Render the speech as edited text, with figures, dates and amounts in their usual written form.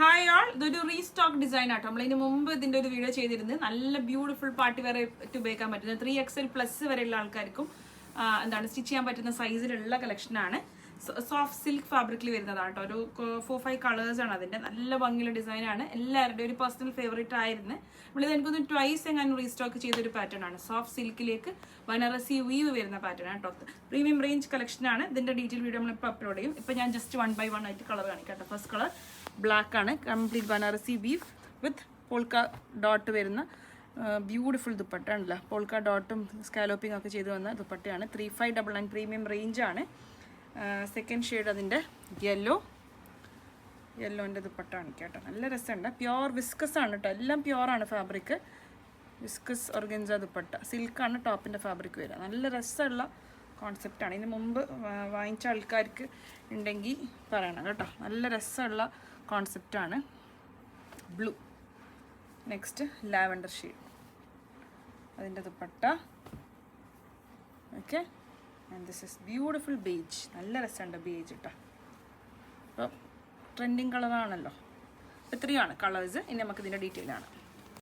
Hi ആൾ, ഇതൊരു restock design ആട്ടോ. നമ്മളിതിന് മുമ്പ് ഇതിന്റെ ഒരു വീഡിയോ ചെയ്തിരുന്നത്. നല്ല ബ്യൂട്ടിഫുൾ പാർട്ടി വെയർ ആയിട്ട് ഉപയോഗിക്കാൻ പറ്റുന്ന 3XL+ വരെയുള്ള ആൾക്കാർക്കും സ്റ്റിച്ച് ചെയ്യാൻ പറ്റുന്ന സൈസിലുള്ള കളക്ഷനാണ്. സോഫ്റ്റ് സിൽക്ക് ഫാബ്രിക്കിൽ വരുന്നതാണ് കേട്ടോ. ഒരു 4-5 കളേഴ്സാണ് അതിൻ്റെ. നല്ല ഭംഗിയുള്ള ഡിസൈനാണ്. എല്ലാവരുടെയും ഒരു പേഴ്സണൽ ഫേവറേറ്റ് ആയിരുന്നു. നമ്മളിത് എനിക്കൊന്ന് ട്വൈസ് എങ്ങാനും റീസ്റ്റോക്ക് ചെയ്തൊരു പാറ്റേൺ ആണ്. സോഫ്റ്റ് സിൽക്കിലേക്ക് ബനാറസി വീവ് വരുന്ന പാറ്റേൺ ആണ് കേട്ടോ. പ്രീമിയം റേഞ്ച് കളക്ഷനാണ്. ഇതിൻ്റെ ഡീറ്റെയിൽ വീഡിയോ നമ്മളിപ്പോൾ അപ്ലോഡ് ചെയ്യും. ഇപ്പോൾ ഞാൻ ജസ്റ്റ് 1 by 1 ആയിട്ട് കളർ കാണിക്കാം കേട്ടോ. ഫസ്റ്റ് കളർ ബ്ലാക്ക് ആണ്. കംപ്ലീറ്റ് ബനാറസി വീവ് വിത്ത് പോൾക്ക ഡോട്ട് വരുന്ന ബ്യൂട്ടിഫുൾ ദുപ്പട്ട ഉണ്ടല്ലോ. പോൾക്ക ഡോട്ടും സ്കാലോപ്പിംഗ് ഒക്കെ ചെയ്ത് വന്ന ദുപ്പട്ടയാണ്. 3599 പ്രീമിയം റേഞ്ചാണ്. സെക്കൻഡ് ഷെയ്ഡ് അതിൻ്റെ യെല്ലോൻ്റെ ദുപ്പട്ട ആണ് കേട്ടോ. നല്ല രസമുണ്ട്. പ്യോർ വിസ്കസ് ആണ് കേട്ടോ. എല്ലാം പ്യോറാണ് ഫാബ്രിക്. Viscose organza dupatta. സിൽക്കാണ് ടോപ്പിൻ്റെ ഫാബ്രിക് വരിക. നല്ല രസമുള്ള കോൺസെപ്റ്റാണ്. ഇതിന് മുമ്പ് വാങ്ങിച്ച ആൾക്കാർക്ക് ഉണ്ടെങ്കിൽ പറയണം കേട്ടോ. നല്ല രസമുള്ള കോൺസെപ്റ്റാണ്. ബ്ലൂ. നെക്സ്റ്റ് ലാവൻഡർ ഷെയ്ഡ് അതിൻ്റെ dupatta. Okay, and this is beautiful beige. നല്ല രസമുണ്ട് ബേജ് കേട്ടോ. അപ്പോൾ ട്രെൻഡിങ് കളറാണല്ലോ. ഇത്രയാണ് കളേഴ്സ്. ഇനി നമുക്ക് ഇതിൻ്റെ ഡീറ്റെയിൽ ആണ്.